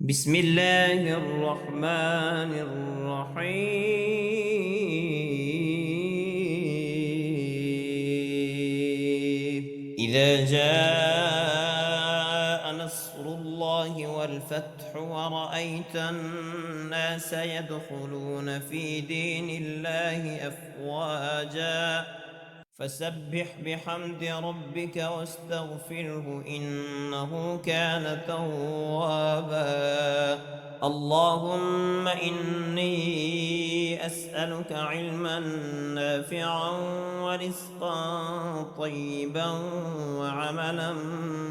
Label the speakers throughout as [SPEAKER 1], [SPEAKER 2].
[SPEAKER 1] بسم الله الرحمن الرحيم. إذا جاء نصر الله والفتح ورأيت الناس يدخلون في دين الله أفواجا فسبح بحمد ربك واستغفره إنه كان توابا. اللهم إني أسألك علما نافعا ورزقا طيبا وعملا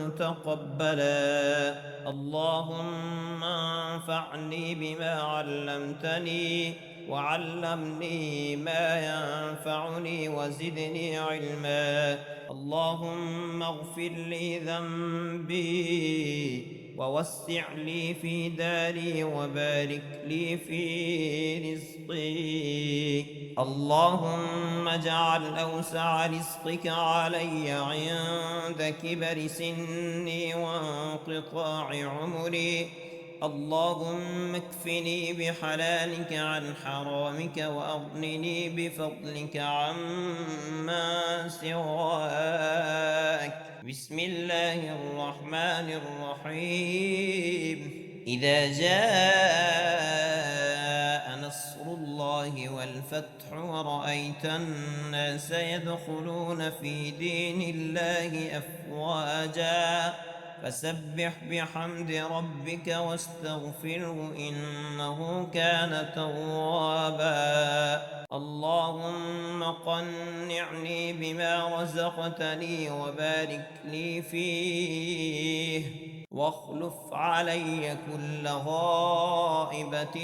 [SPEAKER 1] متقبلا. اللهم انفعني بما علمتني وعلمني ما ينفعني وزدني علما. اللهم اغفر لي ذنبي ووسع لي في داري وبارك لي في رزقي. اللهم اجعل أوسع رزقك علي عند كبر سني وانقطاع عمري. اللهم اكفني بحلالك عن حرامك وأغنني بفضلك عما سواك. بسم الله الرحمن الرحيم. إذا جاء نصر الله والفتح ورأيت الناس يدخلون في دين الله أفواجا فسبح بحمد ربك واستغفره إنه كان توابا. اللهم قنعني بما رزقتني وبارك لي فيه واخلف علي كل غائبة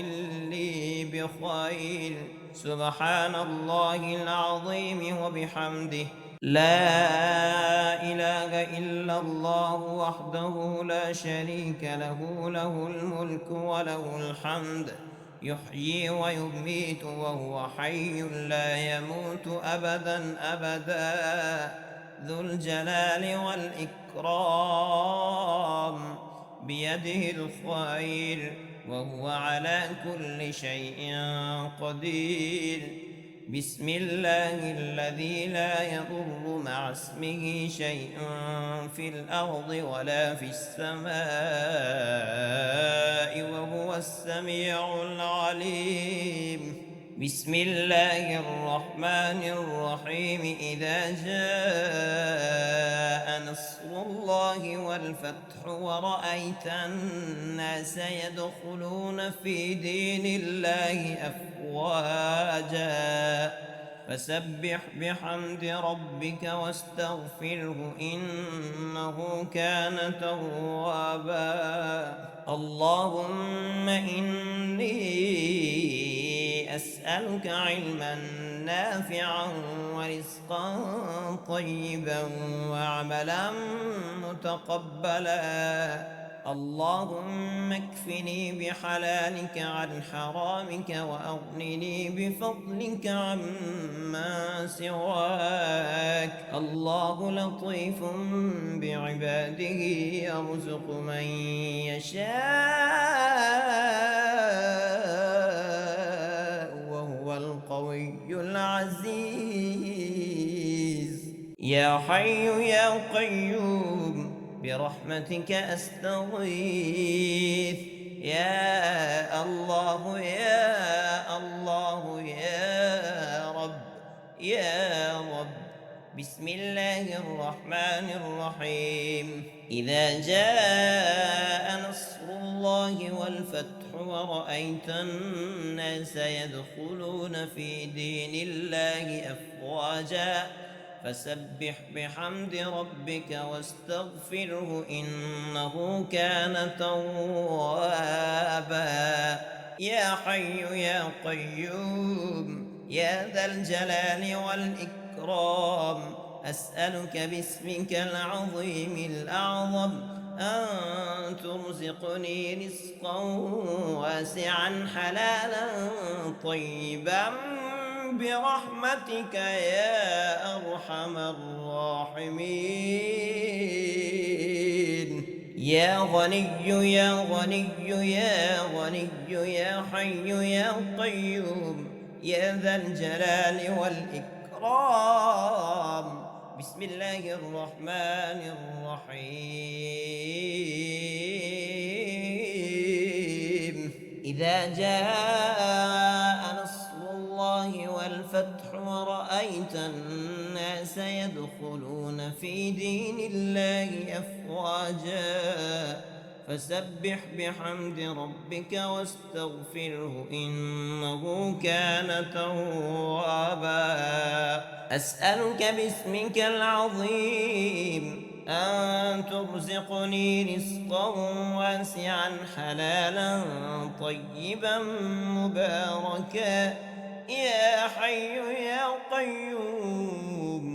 [SPEAKER 1] لي بخير. سبحان الله العظيم وبحمده لا إله إلا الله وحده لا شريك له، له الملك وله الحمد يحيي ويميت وهو حي لا يموت أبدا أبدا. ذو الجلال والإكرام بيده الخير وهو على كل شيء قدير. بسم الله الذي لا يضر مع اسمه شيء في الأرض ولا في السماء وهو السميع العليم. بسم الله الرحمن الرحيم. إذا جاء نصر الله والفتح ورأيت الناس يدخلون في دين الله أفواجا فسبح بحمد ربك واستغفره إنه كان توابا. اللهم إني أسألك علما نافعا ورزقا طيبا وعملا متقبلا. اللهم اكفني بحلالك عن حرامك وأغنني بفضلك عما سواك. الله لطيف بعباده يرزق من يشاء وهو القوي العزيز. يا حي يا قيوم برحمتك أستغيث. يا الله يا الله يا رب يا رب. بسم الله الرحمن الرحيم. إذا جاء نصر الله والفتح ورأيت الناس يدخلون في دين الله أفواجا فسبح بحمد ربك واستغفره إنه كان توابا. يا حي يا قيوم يا ذا الجلال والإكرام أسألك باسمك العظيم الأعظم أن ترزقني رزقا واسعا حلالا طيبا برحمتك يا أرحم الراحمين. يا غني يا غني يا غني يا حي يا قيوم يا ذا الجلال والإكرام. بسم الله الرحمن الرحيم. إذا جاء نصر الله والفتح ورأيت الناس يدخلون في دين الله أفواجا فسبح بحمد ربك واستغفره إنه كان توابا. أسألك باسمك العظيم أن ترزقني رزقا واسعا حلالا طيبا مباركا يا حي يا قيوم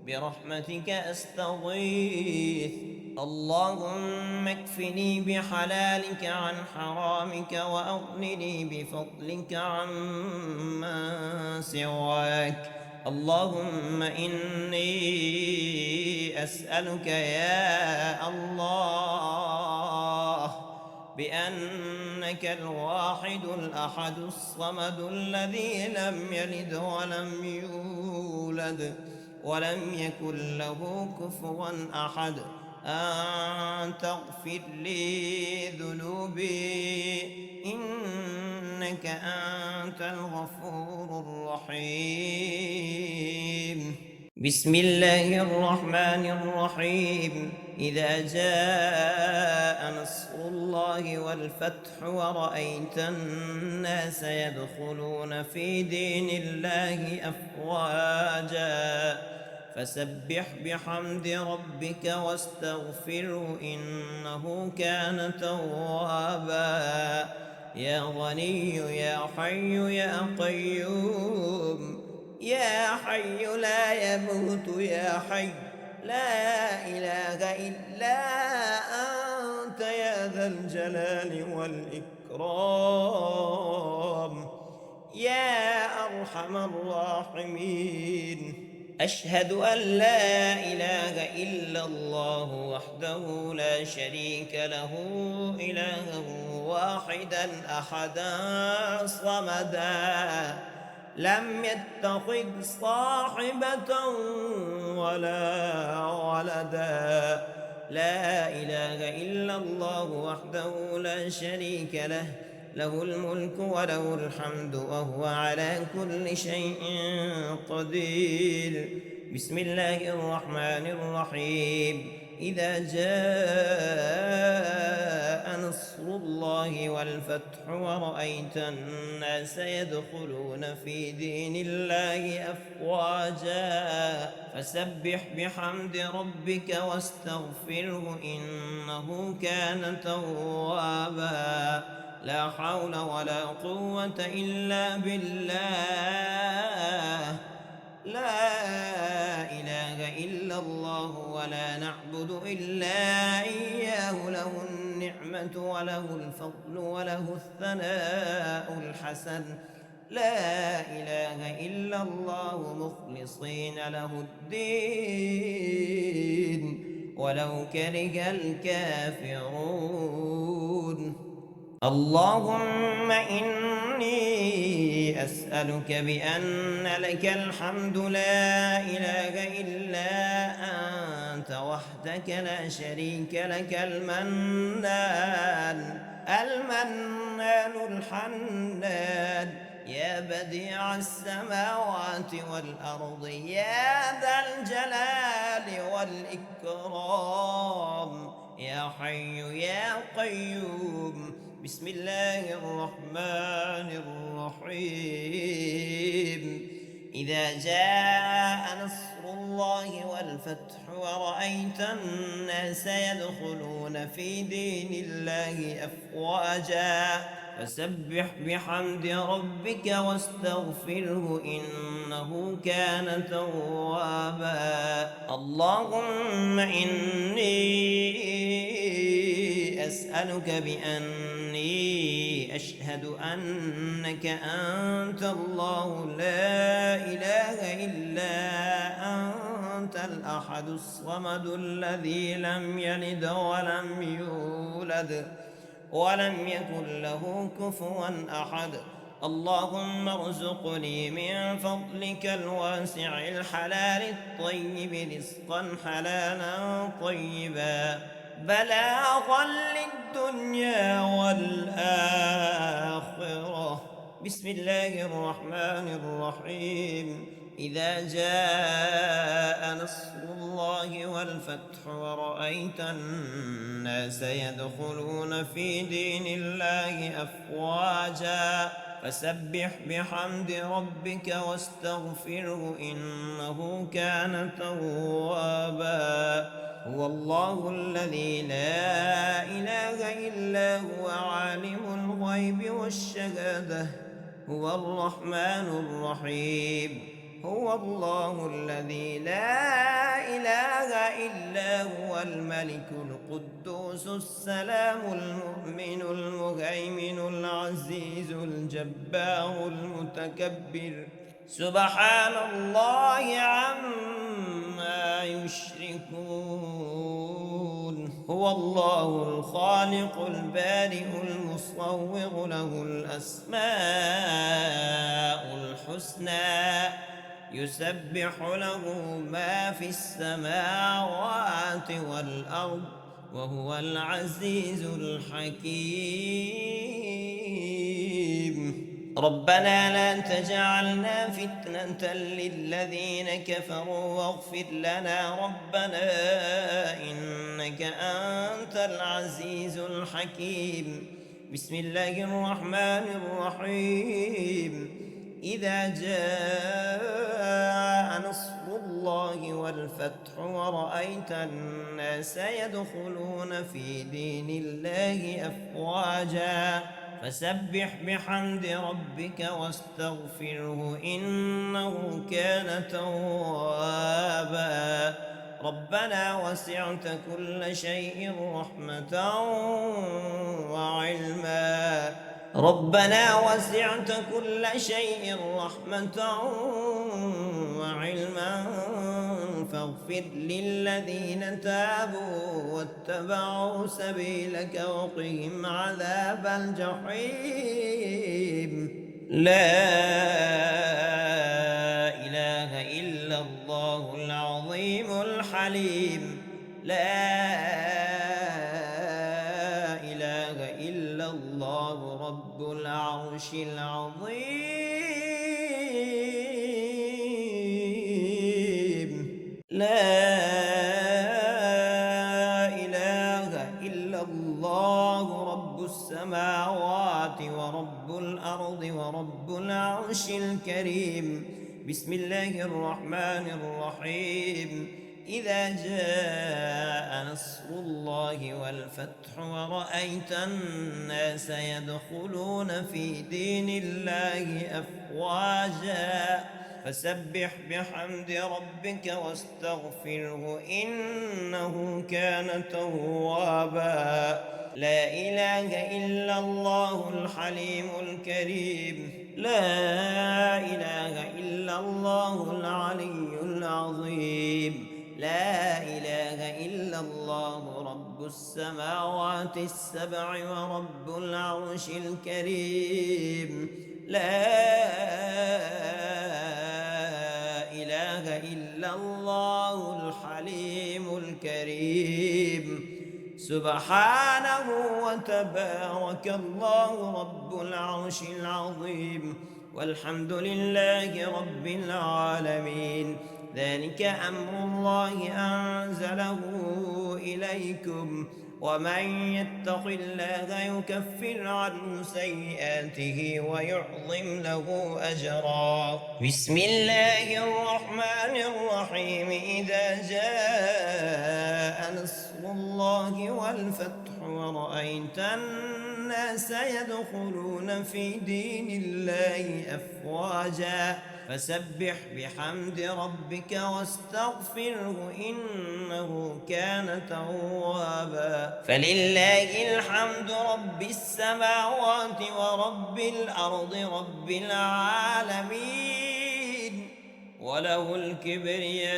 [SPEAKER 1] برحمتك أستغيث. اللهم اكفني بحلالك عن حرامك وأغنني بفضلك عمن سواك. اللهم إني أسألك يا الله بأنك الواحد الأحد الصمد الذي لم يلد ولم يولد ولم يكن له كفوا أحد أن تغفر لي ذنوبي إنك أنت الغفور الرحيم. بسم الله الرحمن الرحيم. إذا جاء نصر الله والفتح ورأيت الناس يدخلون في دين الله أفواجا فسبح بحمد ربك واستغفره إنه كان توابا. يا غني يا حي يا قيوم يا حي لا يموت يا حي لا إله إلا أنت يا ذا الجلال والإكرام يا أرحم الراحمين. أشهد أن لا إله إلا الله وحده لا شريك له إلها واحدا أحدا صمدا لم يتخذ صاحبة ولا ولدا. لا إله إلا الله وحده لا شريك له له الملك وله الحمد وهو على كل شيء قدير. بسم الله الرحمن الرحيم. إذا جاء نصر الله والفتح ورأيت الناس يدخلون في دين الله أفواجا فسبح بحمد ربك واستغفره إنه كان توابا. لا حول ولا قوة إلا بالله. لا إله إلا الله ولا نعبد إلا إياه له النعمة وله الفضل وله الثناء الحسن. لا إله إلا الله مخلصين له الدين ولو كره الكافرون. اللهم إني أسألك بأن لك الحمد لا إله إلا أنت وحدك لا شريك لك المنان الحنان يا بديع السماوات والأرض يا ذا الجلال والإكرام يا حي يا قيوم. بسم الله الرحمن الرحيم. إذا جاء نصر الله والفتح ورأيت الناس يدخلون في دين الله أفواجا فسبح بحمد ربك واستغفره إنه كان توابا. اللهم إني أسألك بأني أشهد أنك أنت الله لا إله إلا أنت الأحد الصمد الذي لم يلد ولم يولد ولم يكن له كفوا أحد. اللهم ارزقني من فضلك الواسع الحلال الطيب رزقا حلالا طيبا بلاغا للدنيا والآخرة. بسم الله الرحمن الرحيم. إذا جاء نصر الله والفتح ورأيت الناس يدخلون في دين الله أفواجا فسبح بحمد ربك واستغفره إنه كان توابا. هو الله الذي لا إله إلا هو عالم الغيب والشهادة هو الرحمن الرحيم. هو الله الذي لا إله إلا هو الملك القدوس السلام المؤمن المهيمن العزيز الجبار المتكبر سبحان الله عما يشركون. هو الله الخالق البارئ المصور له الأسماء الحسنى يسبح له ما في السماوات والأرض وهو العزيز الحكيم. ربنا لا تجعلنا فتنة للذين كفروا واغفر لنا ربنا إنك أنت العزيز الحكيم. بسم الله الرحمن الرحيم. إذا جاء نصر الله والفتح ورأيت الناس يدخلون في دين الله أفواجا فسبح بحمد ربك واستغفره إنه كان توابا. ربنا وسعت كل شيء رحمة وعلما ربنا وسعت كل شيء رحمة وعلما فاغفر للذين تابوا واتبعوا سبيلك وقهم عذاب الجحيم. لا إله إلا الله العظيم الحليم. لا إله إلا الله رب العرش العظيم. لا إله إلا الله رب السماوات ورب الأرض ورب العرش الكريم. بسم الله الرحمن الرحيم. إذا جاء نصر الله والفتح ورأيت الناس يدخلون في دين الله أفواجا فسبح بحمد ربك واستغفره إنه كان توابا. لا إله إلا الله الحليم الكريم. لا إله إلا الله العلي العظيم. لا إله إلا الله رب السماوات السبع ورب العرش الكريم. لا إله إلا الله الحليم الكريم. سبحانه وتبارك الله رب العرش العظيم والحمد لله رب العالمين. ذلك أمر الله أنزله إليكم ومن يتق الله يكفر عنه سيئاته ويعظم له أجرا. بسم الله الرحمن الرحيم. إذا جاء نصر الله والفتح ورأيت الناس يدخلون في دين الله أفواجا فسبح بحمد ربك واستغفره إنه كان توابا. فلله الحمد رب السماوات ورب الأرض رب العالمين وله الكبرياء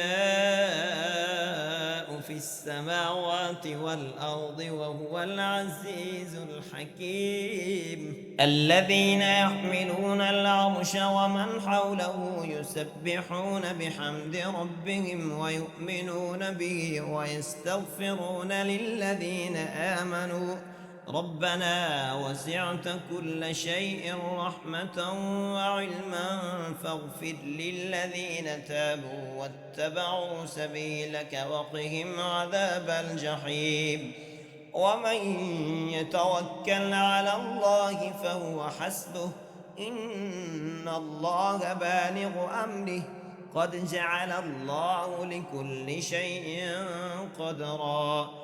[SPEAKER 1] في السماوات والأرض وهو العزيز الحكيم الذين يحملون العرش ومن حوله يسبحون بحمد ربهم ويؤمنون به ويستغفرون للذين آمنوا ربنا وسعت كل شيء رحمة وعلما فاغفر للذين تابوا واتبعوا سبيلك وقهم عذاب الجحيم ومن يتوكل على الله فهو حسبه إن الله بالغ أمره قد جعل الله لكل شيء قدرا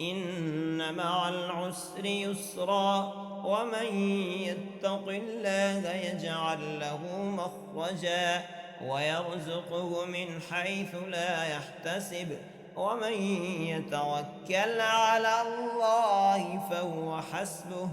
[SPEAKER 1] إن مع العسر يسرا ومن يتق الله يجعل له مخرجا ويرزقه من حيث لا يحتسب ومن يتوكل على الله فهو حسبه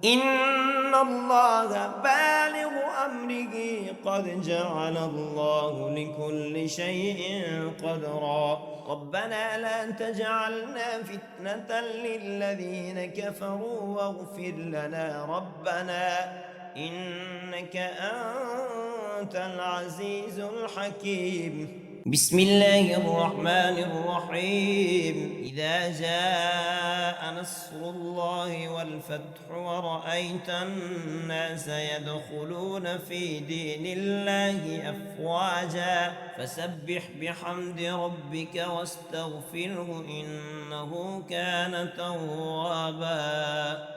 [SPEAKER 1] إن الله بالغ أمره قد جعل الله لكل شيء قدرا ربنا لا تجعلنا فتنة للذين كفروا واغفر لنا ربنا إنك أنت العزيز الحكيم بسم الله الرحمن الرحيم إذا جاء نصر الله والفتح ورأيت الناس يدخلون في دين الله أفواجا فسبح بحمد ربك واستغفره إنه كان توابا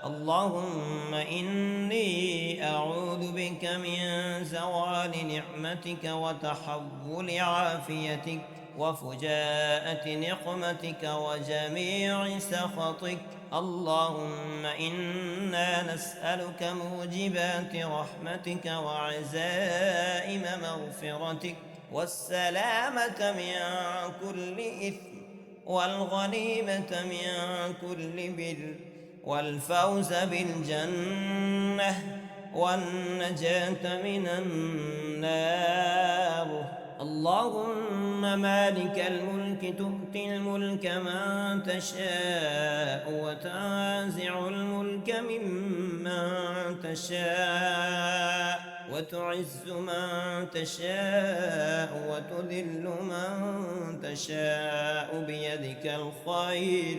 [SPEAKER 1] اللهم إني أعوذ بك من زوال نعمتك وتحول عافيتك وفجاءة نقمتك وجميع سخطك اللهم إنا نسألك موجبات رحمتك وعزائم مغفرتك والسلامة من كل إثم والغنيمة من كل بر والفوز بالجنة والنجاة من النار اللهم مالك الملك تؤتي الملك من تشاء وتنزع الملك ممن تشاء وتعز من تشاء وتذل من تشاء بيدك الخير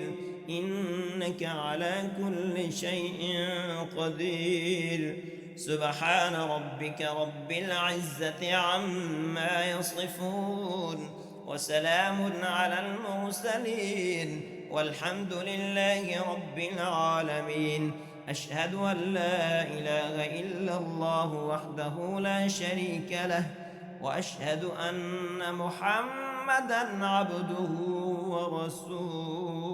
[SPEAKER 1] إنك على كل شيء قدير سبحان ربك رب العزة عما يصفون وسلام على المرسلين والحمد لله رب العالمين أشهد أن لا إله إلا الله وحده لا شريك له وأشهد أن محمدًا عبده ورسوله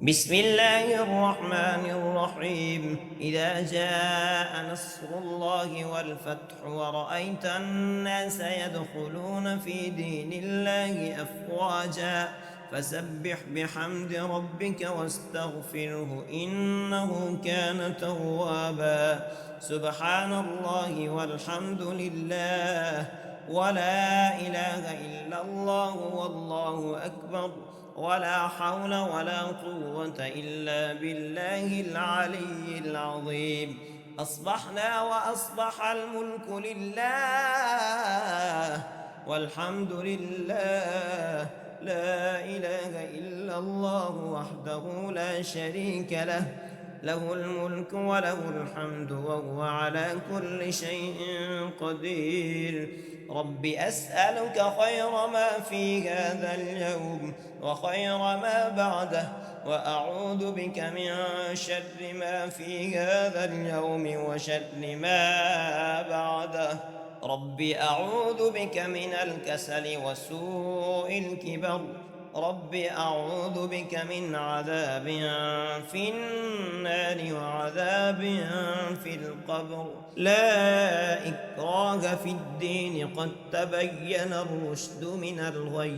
[SPEAKER 1] بسم الله الرحمن الرحيم إذا جاء نصر الله والفتح ورأيت الناس يدخلون في دين الله أفواجا فسبح بحمد ربك واستغفره إنه كان توابا سبحان الله والحمد لله ولا إله إلا الله والله أكبر ولا حول ولا قوة إلا بالله العلي العظيم أصبحنا وأصبح الملك لله والحمد لله لا إله إلا الله وحده لا شريك له له الملك وله الحمد وهو على كل شيء قدير رب أسألك خير ما في هذا اليوم وخير ما بعده وأعوذ بك من شر ما في هذا اليوم وشر ما بعده رب أعوذ بك من الكسل وسوء الكبر رب أعوذ بك من عذاب في النار وعذاب في القبر لا إكراه في الدين قد تبين الرشد من الغي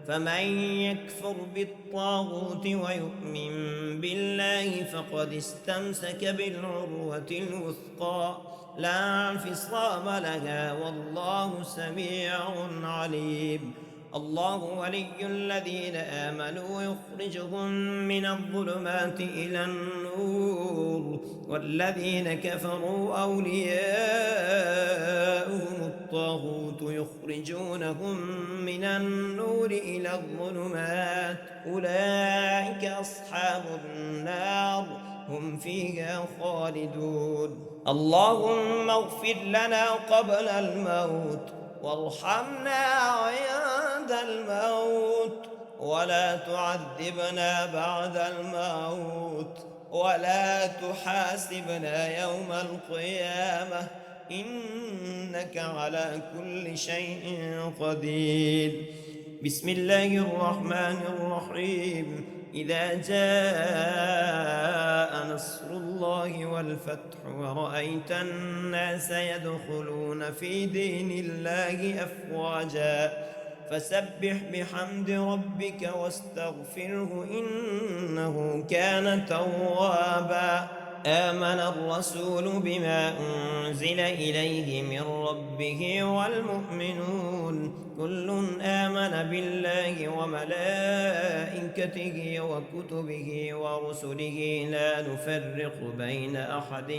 [SPEAKER 1] فمن يكفر بالطاغوت ويؤمن بالله فقد استمسك بالعروة الوثقى لا انفصام لها والله سميع عليم. الله ولي الذين آمنوا يخرجهم من الظلمات إلى النور والذين كفروا أولياؤهم الطاغوت يخرجونهم من النور إلى الظلمات أولئك أصحاب النار هم فيها خالدون. اللهم اغفر لنا قبل الموت وارحمنا عند الموت ولا تعذبنا بعد الموت ولا تحاسبنا يوم القيامة إنك على كل شيء قدير. بسم الله الرحمن الرحيم. إذا جاء نصر الله والفتح ورأيت الناس يدخلون في دين الله أفواجا فسبح بحمد ربك واستغفره إنه كان توابا. آمن الرسول بما أنزل إليه من ربه والمؤمنون كل آمن بالله وملائكته وكتبه ورسله لا نفرق بين أحد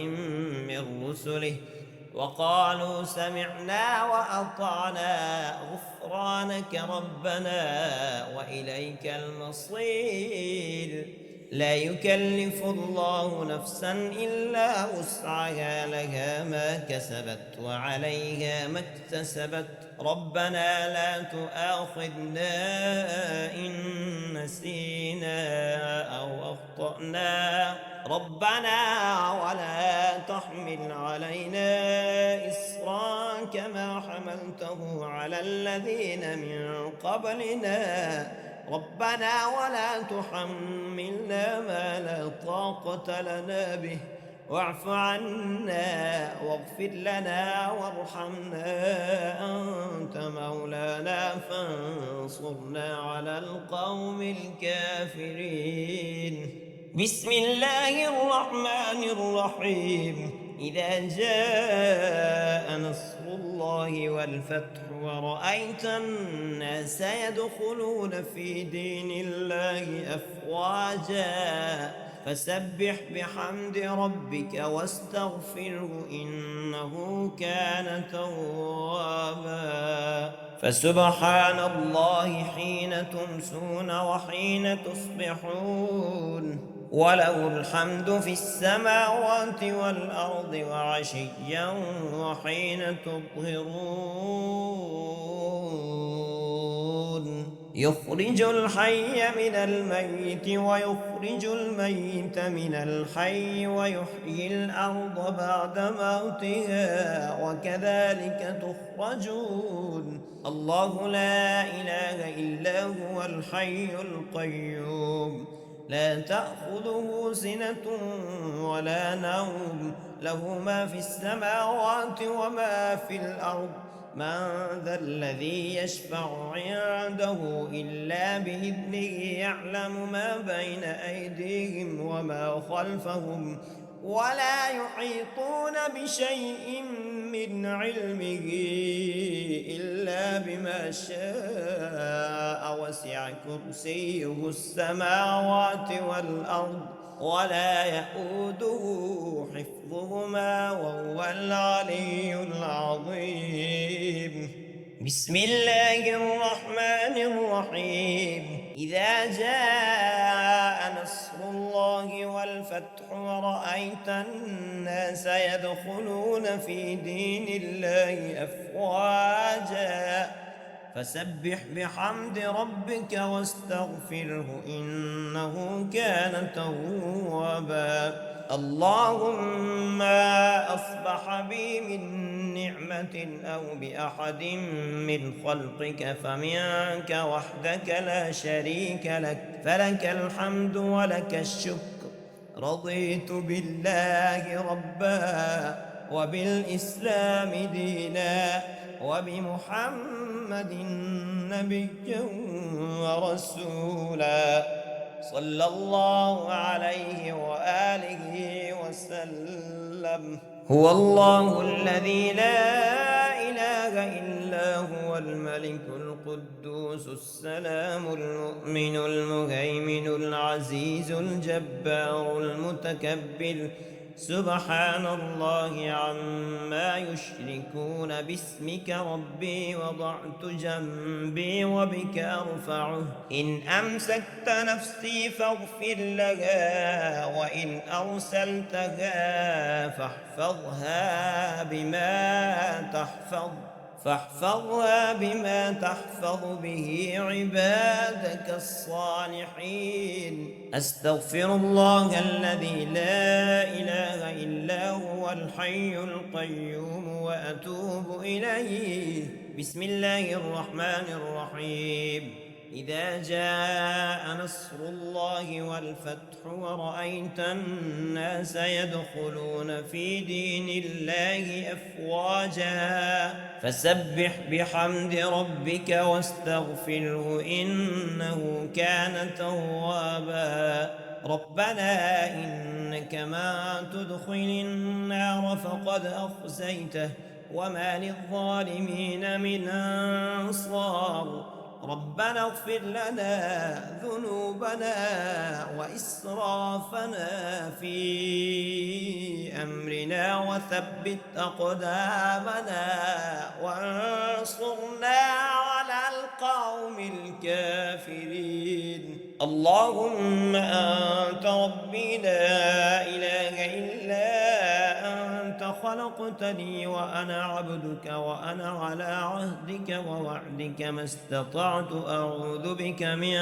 [SPEAKER 1] من رسله وقالوا سمعنا وأطعنا غفرانك ربنا وإليك المصير. لا يكلف الله نفسا إلا وسعها لها ما كسبت وعليها ما اكتسبت ربنا لا تؤاخذنا إن نسينا أو أخطأنا ربنا ولا تحمل علينا إصرا كما حملته على الذين من قبلنا ربنا ولا تحملنا ما لا طاقة لنا به واعف عنا واغفر لنا وارحمنا أنت مولانا فانصرنا على القوم الكافرين. بسم الله الرحمن الرحيم. إذا جاء نصر الله والفتح ورأيت الناس يدخلون في دين الله أفواجا فسبح بحمد ربك واستغفره إنه كان توابا. فسبحان الله حين تمسون وحين تصبحون وله الحمد في السماوات والأرض وعشيا وحين تظهرون يخرج الحي من الميت ويخرج الميت من الحي ويحيي الأرض بعد موتها وكذلك تخرجون. الله لا إله إلا هو الحي القيوم لا تأخذه سنة ولا نوم له ما في السماوات وما في الأرض من ذا الذي يشفع عنده إلا بإذنه يعلم ما بين أيديهم وما خلفهم ولا يحيطون بشيء من علمه إلا بما شاء وسع كرسيه السماوات والأرض ولا يؤوده حفظهما وهو العلي العظيم. بسم الله الرحمن الرحيم. إذا جاء نصر الله والفتح ورأيت الناس يدخلون في دين الله أفواجا فسبح بحمد ربك واستغفره إنه كان توابا. اللهم أصبح بي من نعمة أو بأحد من خلقك فمنك وحدك لا شريك لك فلك الحمد ولك الشكر. رضيت بالله ربا وبالإسلام دينا وبمحمد نبيا ورسولا صلى الله عليه وآله وسلم. هو الله الذي لا إله إلا هو الملك القدوس السلام المؤمن المهيمن العزيز الجبار المتكبر سبحان الله عما يشركون. باسمك ربي وضعت جنبي وبك أرفعه. إن أمسكت نفسي فاغفر لها وإن أرسلتها فاحفظها بما تحفظ به عبادك الصالحين. أستغفر الله الذي لا إله إلا هو الحي القيوم وأتوب إليه. بسم الله الرحمن الرحيم. إذا جاء نصر الله والفتح ورأيت الناس يدخلون في دين الله أفواجا فسبح بحمد ربك واستغفره إنه كان توابا. ربنا إنك من تدخل النار فقد أخزيته وما للظالمين من أنصار. ربنا اغفر لنا ذنوبنا وإسرافنا في أمرنا وثبت أقدامنا وانصرنا على القوم الكافرين. اللهم أنت ربي لا إله إلا أنت خلقتني وأنا عبدك وأنا على عهدك ووعدك ما استطعت أعوذ بك من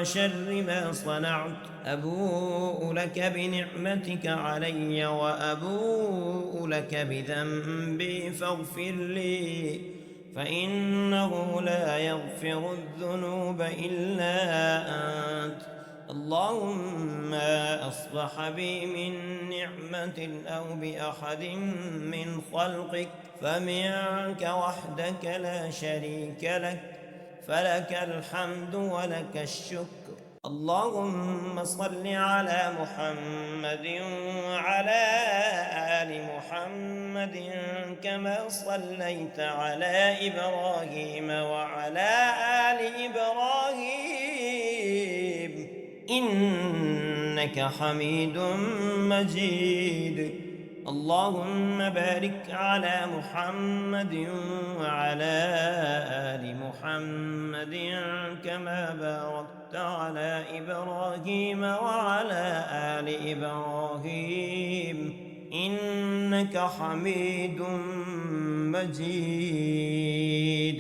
[SPEAKER 1] شر ما صنعت. أبوء لك بنعمتك علي وأبوء لك بذنبي فاغفر لي فإنه لا يغفر الذنوب إلا أنت. اللهم أصبح بي من نعمة أو بأحد من خلقك فمنك وحدك لا شريك لك فلك الحمد ولك الشكر. اللهم صل على محمد وعلى آل محمد كما صليت على إبراهيم وعلى آل إبراهيم إنك حميد مجيد. اللهم بارك على محمد وعلى آل محمد كما باركت على إبراهيم وعلى آل إبراهيم إنك حميد مجيد.